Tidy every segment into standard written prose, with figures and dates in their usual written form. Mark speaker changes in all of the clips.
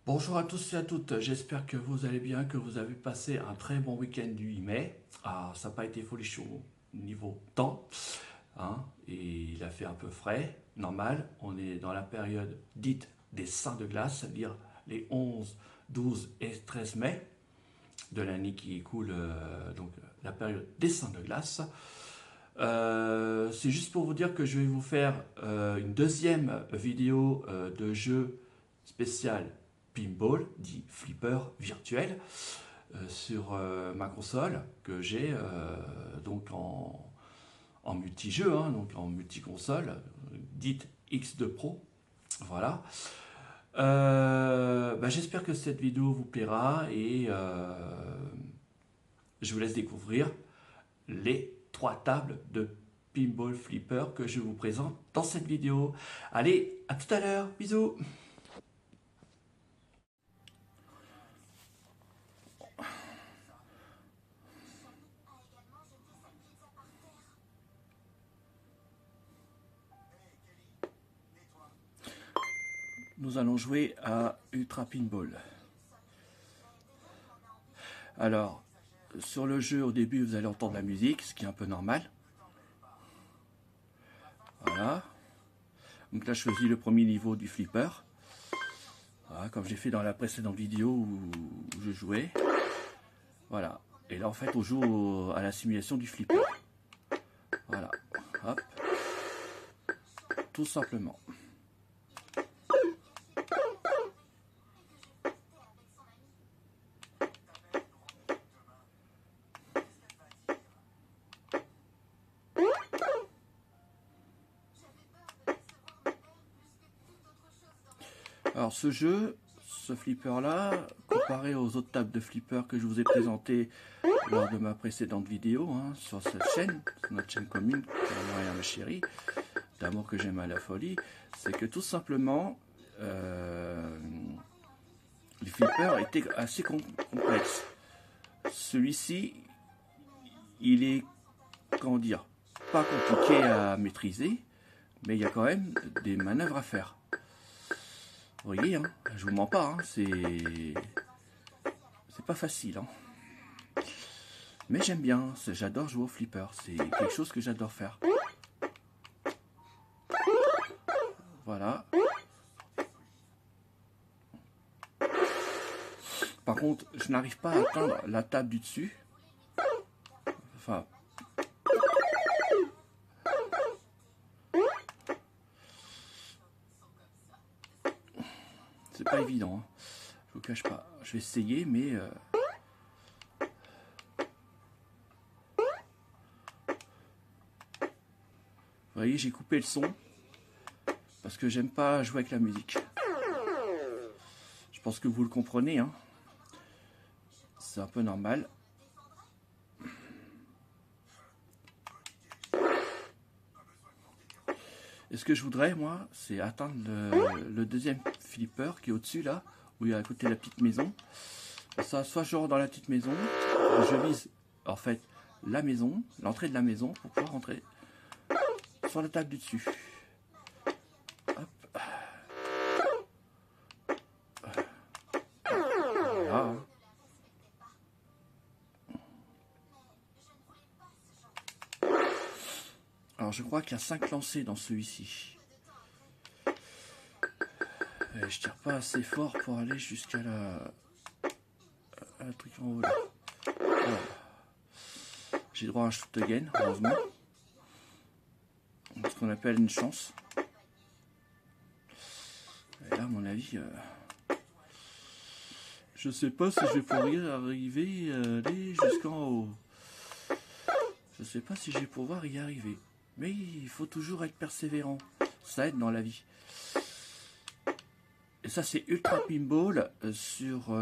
Speaker 1: Bonjour à tous et à toutes, j'espère que vous allez bien, que vous avez passé un très bon week-end du 8 mai. Ah, ça n'a pas été folichon niveau temps, hein, et il a fait un peu frais, normal. On est dans la période dite des saints de glace, c'est-à-dire les 11, 12 et 13 mai de l'année qui écoule, donc la période des saints de glace. C'est juste pour vous dire que je vais vous faire une deuxième vidéo de jeu spécial pinball, dit flipper virtuel, sur ma console que j'ai donc en multi-jeu, hein, donc en multi-console, dite X2 Pro. Voilà. J'espère que cette vidéo vous plaira et je vous laisse découvrir les trois tables de pinball flipper que je vous présente dans cette vidéo. Allez, à tout à l'heure, bisous. Nous allons jouer à Ultra Pinball. Alors, sur le jeu, au début, vous allez entendre la musique, ce qui est un peu normal. Voilà. Donc là, je choisis le premier niveau du flipper. Voilà, comme j'ai fait dans la précédente vidéo où je jouais. Voilà. Et là, en fait, on joue à la simulation du flipper. Voilà. Hop. Tout simplement. Alors ce jeu, ce flipper là, comparé aux autres tables de flipper que je vous ai présentées lors de ma précédente vidéo, hein, sur cette chaîne, sur notre chaîne commune, moi et ma chérie, d'amour que j'aime à la folie, c'est que tout simplement, les flippers étaient assez complexes. Celui-ci, il est, comment dire, pas compliqué à maîtriser, mais il y a quand même des manœuvres à faire. Vous voyez, hein, je vous mens pas, hein, c'est pas facile. Hein. Mais j'aime bien, j'adore jouer au flipper, c'est quelque chose que j'adore faire. Voilà. Par contre, je n'arrive pas à atteindre la table du dessus. Enfin. C'est pas évident, hein. Je vous cache pas. Je vais essayer, mais... Vous voyez, j'ai coupé le son. Parce que j'aime pas jouer avec la musique. Je pense que vous le comprenez, hein. C'est un peu normal. Et ce que je voudrais, moi, c'est atteindre le deuxième flipper qui est au-dessus, là, où il y a à côté la petite maison. Ça, soit je rentre dans la petite maison, je vise, en fait, la maison, l'entrée de la maison, pour pouvoir rentrer sur la table du dessus. Hop. Voilà. Alors, je crois qu'il y a 5 lancers dans celui-ci. Je tire pas assez fort pour aller jusqu'à la truc en haut là. Voilà. J'ai droit à un shoot again, heureusement. Ce qu'on appelle une chance. Et là, à mon avis, je sais pas si je vais pouvoir arriver aller jusqu'en haut. Je sais pas si je vais pouvoir y arriver. Mais il faut toujours être persévérant. Ça aide dans la vie. Et ça, c'est Ultra Pinball sur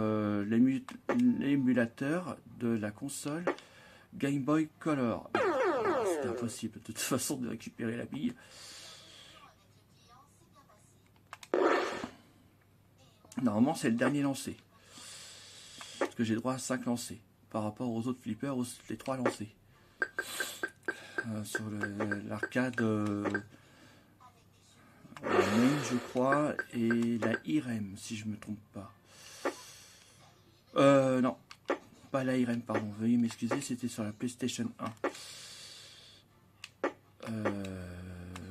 Speaker 1: l'émulateur de la console Game Boy Color. C'est impossible de toute façon de récupérer la bille. Normalement, c'est le dernier lancé. Parce que j'ai droit à 5 lancés. Par rapport aux autres flippers, les 3 lancés. Sur l'arcade la main, je crois, et la IREM, si je me trompe pas. Non, pas la IRM, pardon. Veuillez m'excuser, c'était sur la PlayStation 1. Je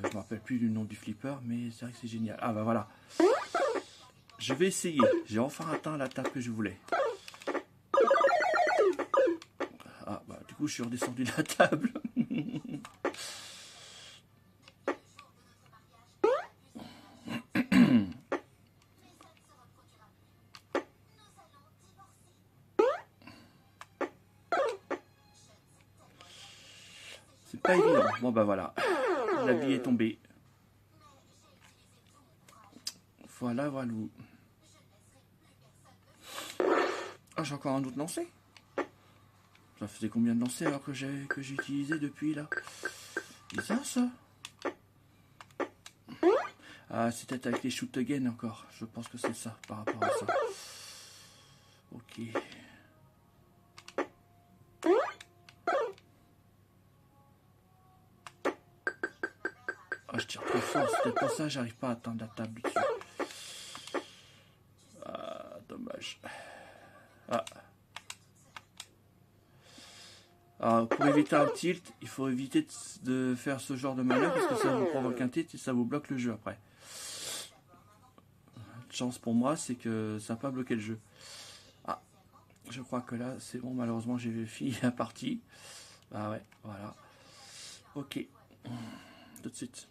Speaker 1: me rappelle plus du nom du flipper, mais c'est vrai que c'est génial. Ah bah voilà. Je vais essayer. J'ai enfin atteint la table que je voulais. Ah bah du coup je suis redescendu de la table. C'est pas évident. Bon bah voilà. La vie est tombée. Voilà, voilà. Ah, j'ai encore un autre lancé. Ça faisait combien de lancers alors que j'ai utilisé depuis là? Bizarre ça. Ah, c'est peut-être avec les shoot again encore. Je pense que c'est ça par rapport à ça. Ok. Ah, je tire trop fort. C'est peut-être pour ça que j'arrive pas à atteindre la table dessus. Ah, dommage. Ah. Alors, pour éviter un tilt, il faut éviter de faire ce genre de manœuvre parce que ça vous provoque un tilt et ça vous bloque le jeu après. Chance pour moi, c'est que ça n'a pas bloqué le jeu. Ah, je crois que là, c'est bon. Malheureusement, j'ai fini la partie. Ah ouais, voilà. Ok, tout de suite.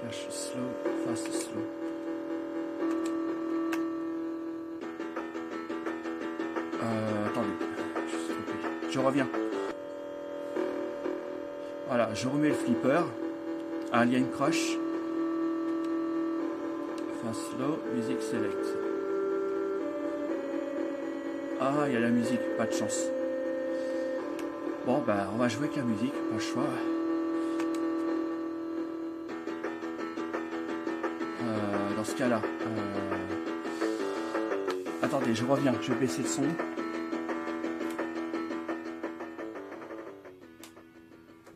Speaker 1: Flash slow, fast slow. Attendez, je reviens. Voilà, je remets le flipper. Alien Crush. Fast slow, music select. Ah, il y a la musique, pas de chance. Bon, bah, on va jouer avec la musique, pas le choix. Dans ce cas-là, attendez, je reviens, je vais baisser le son.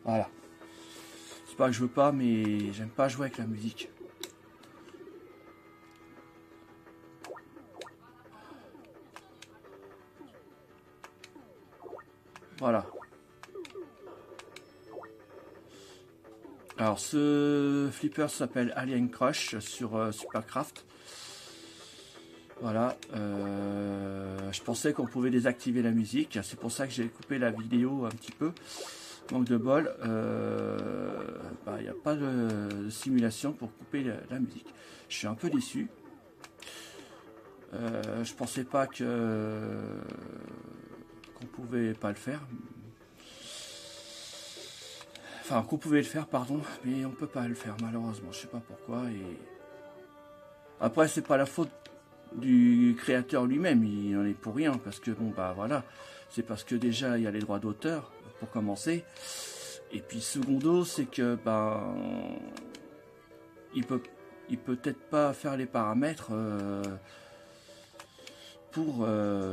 Speaker 1: Voilà. C'est pas que je veux pas, mais j'aime pas jouer avec la musique. Voilà. Alors ce flipper s'appelle Alien Crush sur Supercraft. Voilà. Je pensais qu'on pouvait désactiver la musique. C'est pour ça que j'ai coupé la vidéo un petit peu. Manque de bol. Il n'y a pas de simulation pour couper la musique. Je suis un peu déçu. Je pensais pas qu'on pouvait pas le faire. Enfin, qu'on pouvait le faire, pardon, mais on peut pas le faire malheureusement. Je sais pas pourquoi. Et après, c'est pas la faute du créateur lui-même. Il en est pour rien parce que bon bah voilà, c'est parce que déjà il y a les droits d'auteur pour commencer. Et puis secondo, c'est que il peut peut-être pas faire les paramètres pour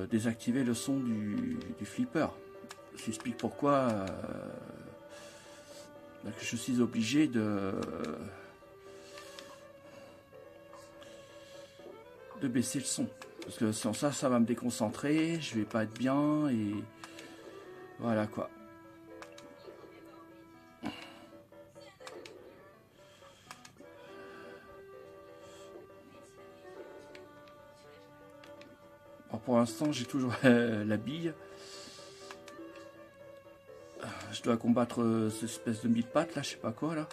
Speaker 1: désactiver le son du flipper. J'explique pourquoi. Que je suis obligé de baisser le son parce que sans ça va me déconcentrer, je vais pas être bien et voilà quoi. Alors pour l'instant j'ai toujours la bille. Je dois combattre cette espèce de mille pattes là, je sais pas quoi là.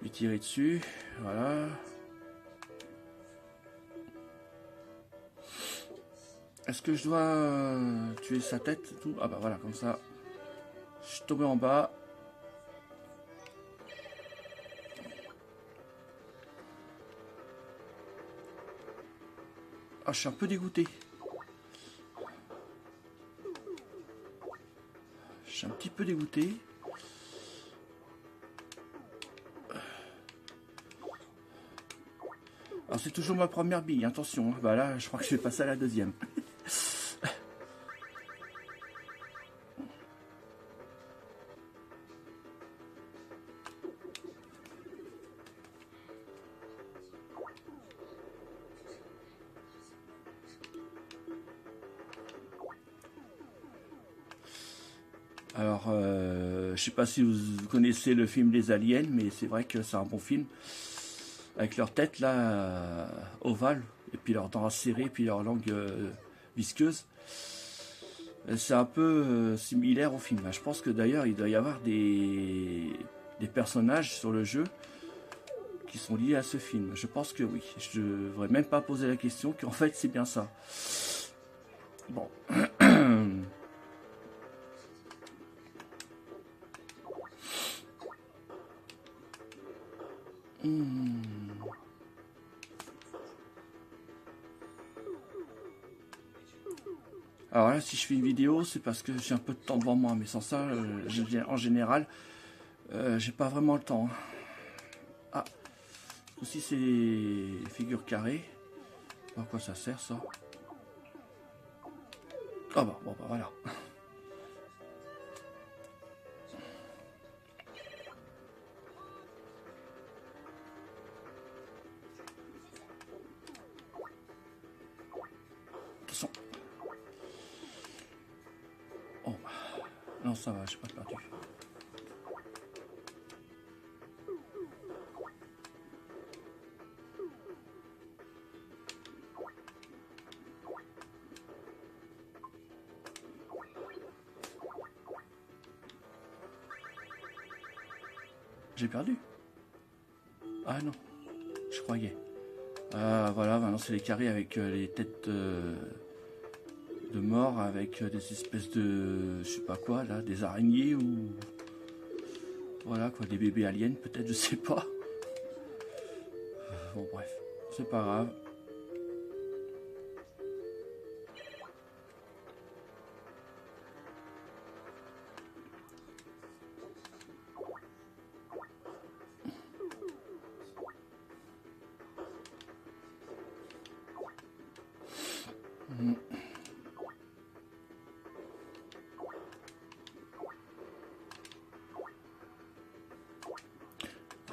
Speaker 1: Lui tirer dessus, voilà. Est-ce que je dois tuer sa tête et tout? Ah bah voilà, comme ça. Je suis tombé en bas. Ah, je suis un peu dégoûté. Je suis un petit peu dégoûté. Alors c'est toujours ma première bille, attention. Bah là, je crois que je vais passer à la deuxième. Alors, je sais pas si vous connaissez le film Les Aliens, mais c'est vrai que c'est un bon film. Avec leur tête là, ovale, et puis leurs dents serrées, puis leur langue visqueuse. C'est un peu similaire au film. Je pense que d'ailleurs, il doit y avoir des personnages sur le jeu qui sont liés à ce film. Je pense que oui. Je ne devrais même pas poser la question, qu'en fait, c'est bien ça. Bon. Alors là, si je fais une vidéo, c'est parce que j'ai un peu de temps devant moi. Mais sans ça, en général, j'ai pas vraiment le temps. Ah, aussi c'est des figures carrées. À quoi ça sert ça? Ah bah, bon bah voilà. Attention. Oh, non ça va, j'ai pas perdu. J'ai perdu? Ah non, je croyais. Ah voilà, maintenant c'est les carrés avec les têtes de mort, avec des espèces de, je sais pas quoi là, des araignées ou voilà quoi, des bébés aliens peut-être, je sais pas. Bon bref, c'est pas grave.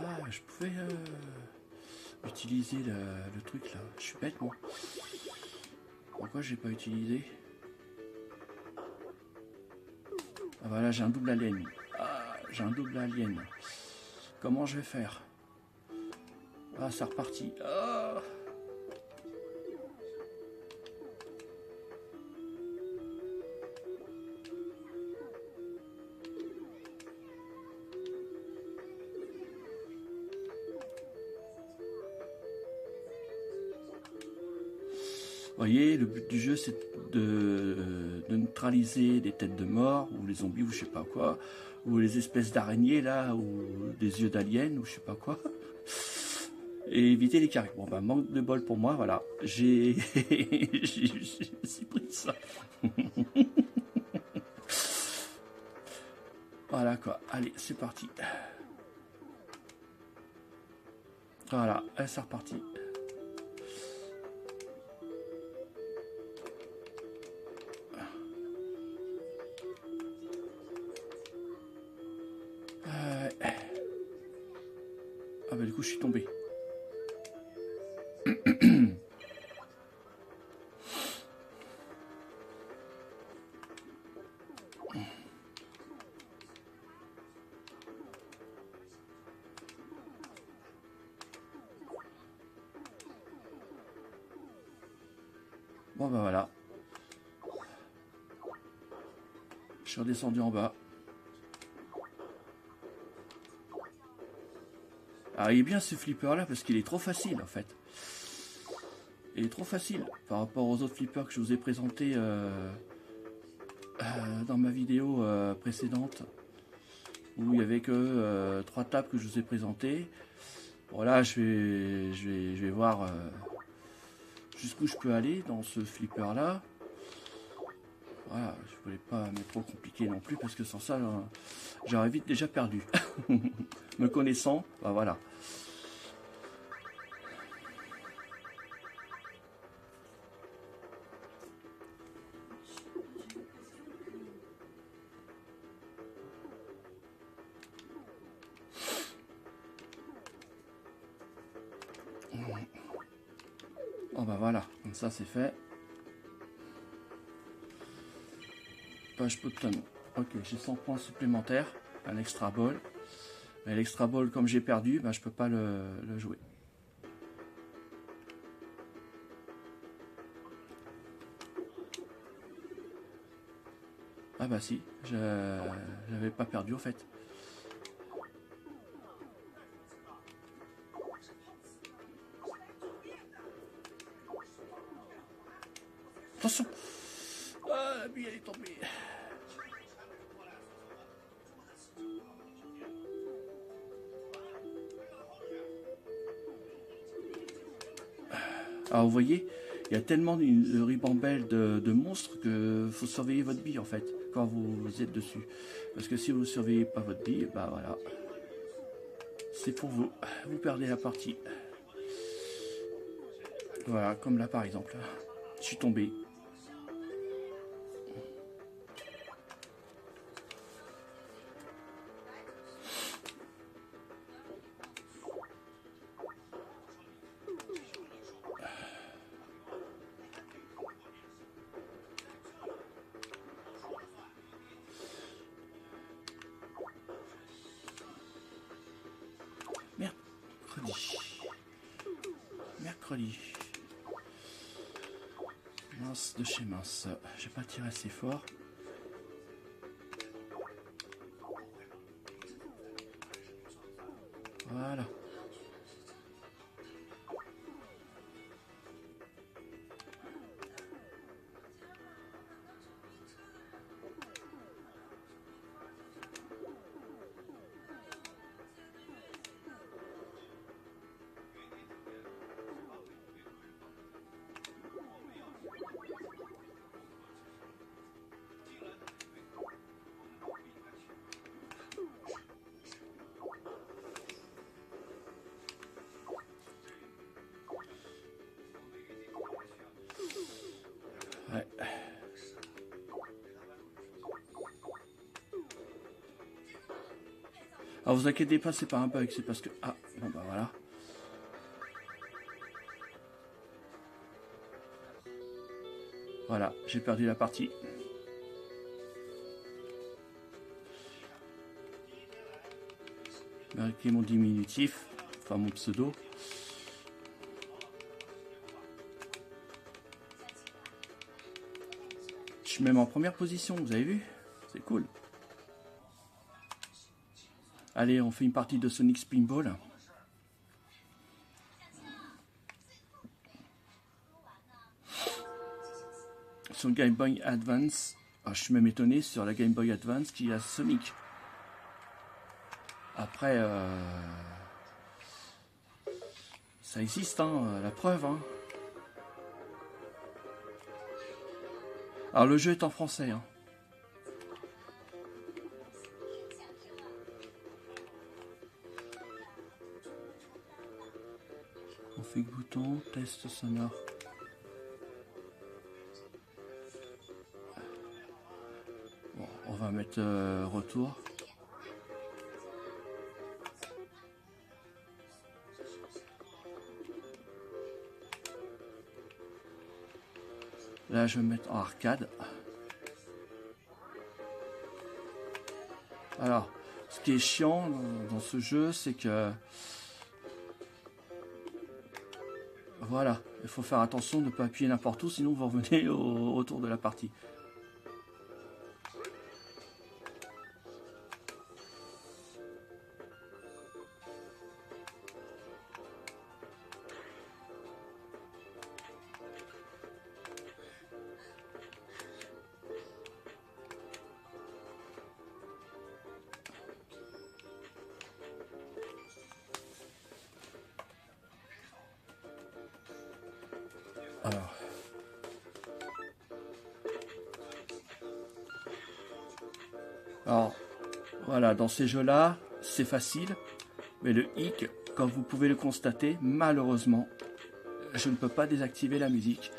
Speaker 1: Ah, je pouvais utiliser le truc là. Je suis bête moi. Pourquoi j'ai pas utilisé? Ah voilà, j'ai un double alien. Ah, j'ai un double alien. Comment je vais faire? Ah, c'est reparti. Ah. Vous voyez, le but du jeu, c'est de neutraliser les têtes de mort, ou les zombies, ou je sais pas quoi, ou les espèces d'araignées, là, ou des yeux d'aliens, ou je sais pas quoi, et éviter les carrés. Bon, bah, manque de bol pour moi, voilà. J'ai pris ça. Voilà, quoi. Allez, c'est parti. Voilà, c'est reparti. Ah bah du coup je suis tombé. Bon bah voilà. Je suis redescendu en bas. Alors il est bien ce flipper là parce qu'il est trop facile en fait. Il est trop facile par rapport aux autres flippers que je vous ai présentés dans ma vidéo précédente. Où il n'y avait que 3 tables que je vous ai présentées. Bon là je vais voir jusqu'où je peux aller dans ce flipper là. Voilà, je voulais pas mettre trop compliqué non plus parce que sans ça j'aurais vite déjà perdu. Me connaissant, bah voilà. Bon bah voilà, comme ça c'est fait. Page button Ok, j'ai 100 points supplémentaires, un extra ball. Mais l'extra ball, comme j'ai perdu, bah, je peux pas le jouer. Ah bah si, j'avais pas perdu au fait. Attention! Ah, la bille elle est tombée. Alors vous voyez, il y a tellement de ribambelle de monstres que faut surveiller votre bille en fait, quand vous êtes dessus. Parce que si vous ne surveillez pas votre bille, bah voilà, c'est pour vous, vous perdez la partie. Voilà, comme là par exemple, je suis tombé. Mercredi. Mince de chez mince. J'ai pas tiré assez fort. Voilà. Ouais. Alors vous inquiétez pas, c'est pas un bug, c'est parce que... Ah, bon bah voilà. Voilà, j'ai perdu la partie. Marquer mon diminutif, enfin mon pseudo. Je suis même en première position, vous avez vu? C'est cool. Allez, on fait une partie de Sonic Spinball. Sur le Game Boy Advance. Ah, je suis même étonné sur la Game Boy Advance qu'il y a Sonic. Après, ça existe, hein, la preuve. Hein. Alors le jeu est en français. Hein. On fait bouton, test sonore. Bon, on va mettre retour. Là, je vais mettre en arcade. Alors, ce qui est chiant dans ce jeu, c'est que... Voilà, il faut faire attention de ne pas appuyer n'importe où, sinon vous revenez autour de la partie. Alors, voilà, dans ces jeux-là, c'est facile, mais le hic, comme vous pouvez le constater, malheureusement, je ne peux pas désactiver la musique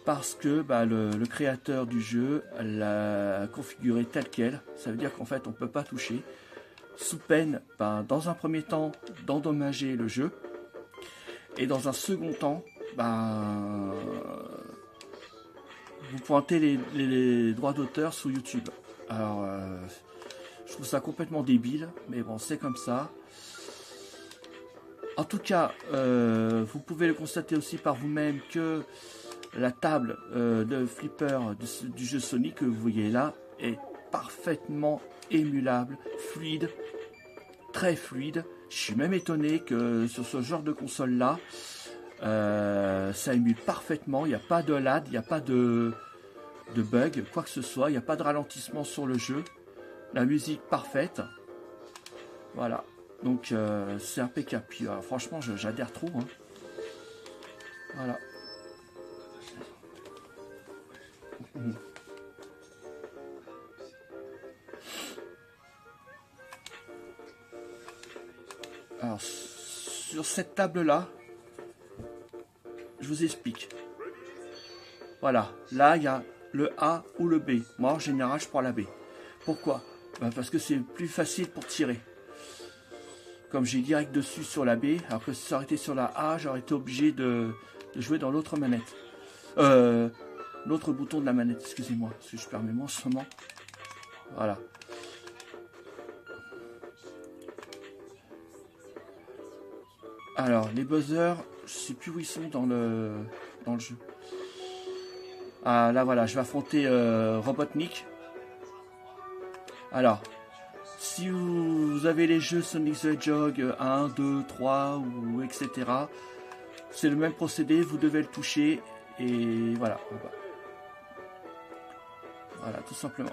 Speaker 1: parce que bah, le créateur du jeu l'a configuré tel quel. Ça veut dire qu'en fait, on ne peut pas toucher, sous peine, bah, dans un premier temps, d'endommager le jeu, et dans un second temps, bah, vous pointez les droits d'auteur sous YouTube. Alors, je trouve ça complètement débile, mais bon, c'est comme ça. En tout cas, vous pouvez le constater aussi par vous-même que la table de flipper du jeu Sonic que vous voyez là est parfaitement émulable, fluide, très fluide. Je suis même étonné que sur ce genre de console là, ça émule parfaitement. Il n'y a pas de lag, il n'y a pas de bug, quoi que ce soit. Il n'y a pas de ralentissement sur le jeu. La musique parfaite. Voilà. Donc c'est impeccable. Puis, franchement, j'adhère trop. Hein. Voilà. Alors, sur cette table-là, je vous explique. Voilà. Là, il y a le A ou le B. Moi, en général, je prends la B. Pourquoi? Parce que c'est plus facile pour tirer. Comme j'ai direct dessus sur la B, alors que si ça aurait été sur la A, j'aurais été obligé de jouer dans l'autre manette. L'autre bouton de la manette, excusez-moi, parce que je perds mes mots en ce moment. Voilà. Alors, les buzzers, je sais plus où ils sont dans le jeu. Ah, là, voilà, je vais affronter Robotnik. Alors, si vous avez les jeux Sonic the Hedgehog 1, 2, 3, ou etc., c'est le même procédé, vous devez le toucher, et voilà. Voilà, tout simplement.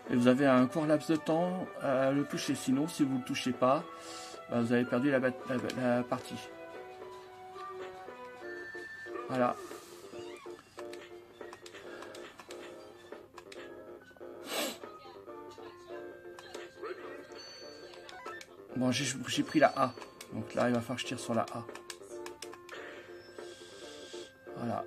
Speaker 1: Et vous avez un court laps de temps à le toucher, sinon si vous ne le touchez pas, vous avez perdu la partie. Voilà. Bon, j'ai pris la A. Donc là, il va falloir que je tire sur la A. Voilà.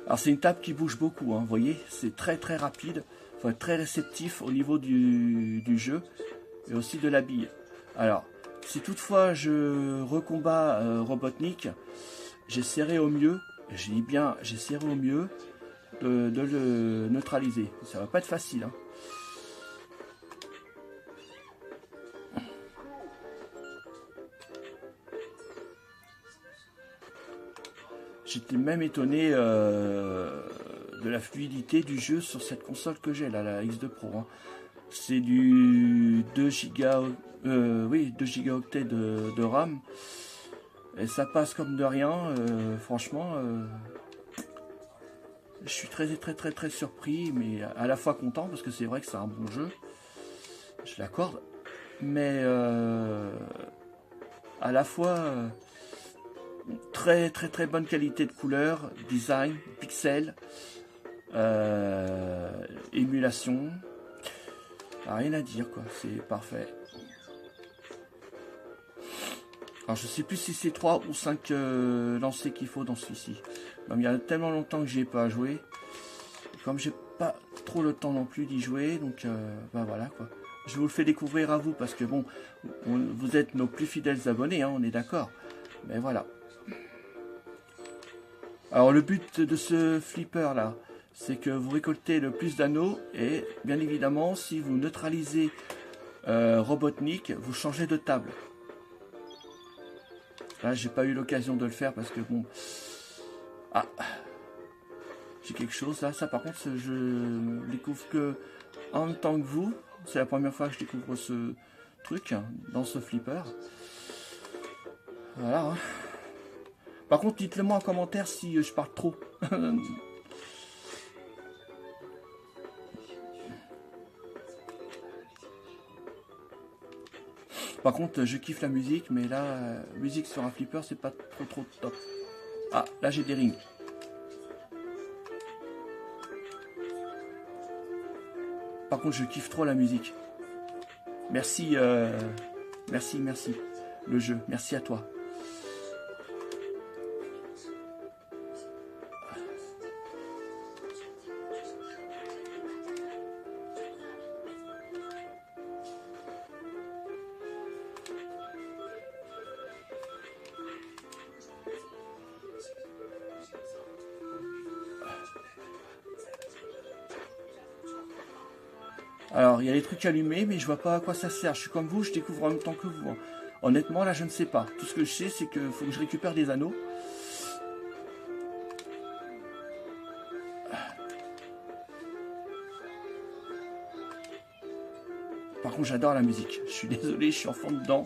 Speaker 1: Alors c'est une table qui bouge beaucoup, hein, vous voyez, c'est très très rapide. Il faut être très réceptif au niveau du jeu et aussi de la bille. Alors, si toutefois je recombats Robotnik, j'essaierai au mieux, je dis bien j'essaierai au mieux de le neutraliser. Ça va pas être facile. Hein. J'étais même étonné de la fluidité du jeu sur cette console que j'ai, là, la X2 Pro. Hein. C'est du 2 gigaoctets de RAM. Et ça passe comme de rien. Franchement, je suis très surpris, mais à la fois content, parce que c'est vrai que c'est un bon jeu. Je l'accorde. Mais à la fois... très bonne qualité de couleur, design, pixels, émulation, rien à dire quoi, c'est parfait. Alors je sais plus si c'est 3 ou 5 lancers qu'il faut dans celui-ci. Il y a tellement longtemps que j'y ai pas joué, comme j'ai pas trop le temps non plus d'y jouer, donc voilà quoi. Je vous le fais découvrir à vous parce que bon, vous êtes nos plus fidèles abonnés, hein, on est d'accord, mais voilà. Alors le but de ce flipper là, c'est que vous récoltez le plus d'anneaux et bien évidemment si vous neutralisez Robotnik, vous changez de table. Là j'ai pas eu l'occasion de le faire parce que bon... Ah, j'ai quelque chose là, ça par contre je découvre que en même temps que vous, c'est la première fois que je découvre ce truc dans ce flipper. Voilà. Hein. Par contre, dites-le moi en commentaire si je parle trop. Par contre, je kiffe la musique, mais là, musique sur un flipper, c'est pas trop top. Ah, là j'ai des rings. Par contre, je kiffe trop la musique. Merci, merci, le jeu. Merci à toi. Alors, il y a les trucs allumés, mais je vois pas à quoi ça sert. Je suis comme vous, je découvre en même temps que vous, hein. Honnêtement, là, je ne sais pas. Tout ce que je sais, c'est qu'il faut que je récupère des anneaux. Par contre, j'adore la musique. Je suis désolé, je suis en fond dedans.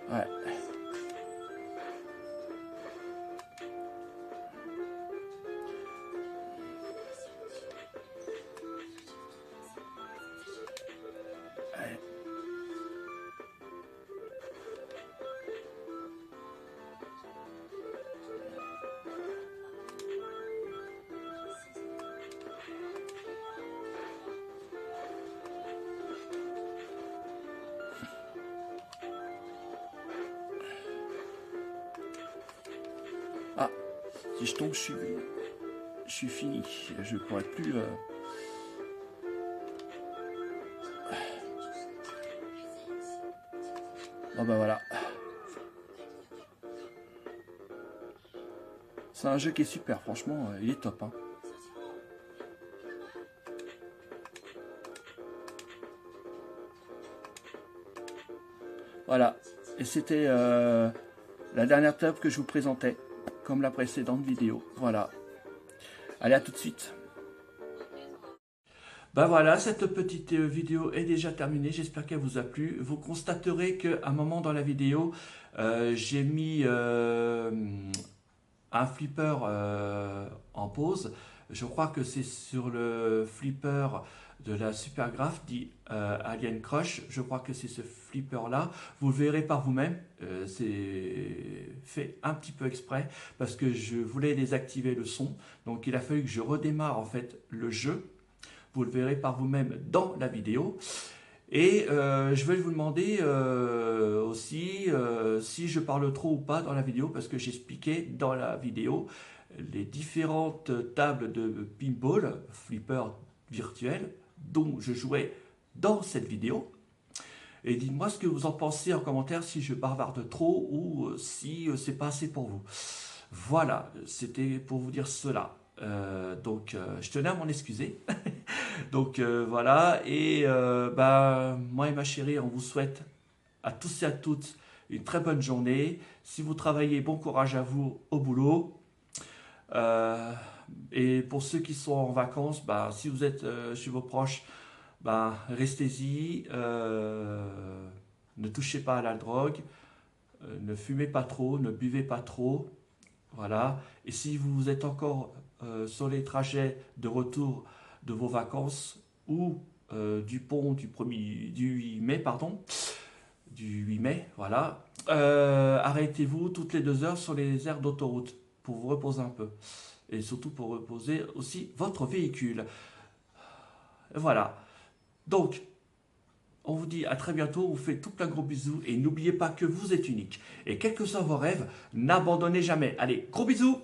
Speaker 1: Ouais. Ouais. Ah, si je tombe, je suis fini. Je ne pourrai plus... Bon bah voilà. C'est un jeu qui est super, franchement, il est top, hein. Voilà, et c'était la dernière table que je vous présentais, comme la précédente vidéo. Voilà. Allez, à tout de suite. Ben voilà, cette petite vidéo est déjà terminée, j'espère qu'elle vous a plu. Vous constaterez qu'à un moment dans la vidéo, j'ai mis un flipper en pause. Je crois que c'est sur le flipper de la Supergraph dit Alien Crush. Je crois que c'est ce flipper là. Vous le verrez par vous-même. C'est fait un petit peu exprès parce que je voulais désactiver le son. Donc il a fallu que je redémarre en fait le jeu. Vous le verrez par vous-même dans la vidéo. Et je vais vous demander aussi si je parle trop ou pas dans la vidéo, parce que j'expliquais dans la vidéo les différentes tables de pinball, flipper virtuel, dont je jouais dans cette vidéo. Et dites-moi ce que vous en pensez en commentaire, si je bavarde trop ou si c'est pas assez pour vous. Voilà, c'était pour vous dire cela. Donc, je tenais à m'en excuser. Donc voilà, et bah, moi et ma chérie, on vous souhaite à tous et à toutes une très bonne journée. Si vous travaillez, bon courage à vous au boulot. Euh, et pour ceux qui sont en vacances, bah, si vous êtes chez vos proches, bah, restez-y. Ne touchez pas à la drogue, ne fumez pas trop, ne buvez pas trop. Voilà. Et si vous êtes encore sur les trajets de retour de vos vacances ou du pont du 8 mai, pardon, du 8 mai, voilà, arrêtez-vous toutes les 2 heures sur les aires d'autoroute pour vous reposer un peu. Et surtout pour reposer aussi votre véhicule. Voilà. Donc, on vous dit à très bientôt, on vous fait tout plein de gros bisous et n'oubliez pas que vous êtes unique. Et quels que soient vos rêves, n'abandonnez jamais. Allez, gros bisous.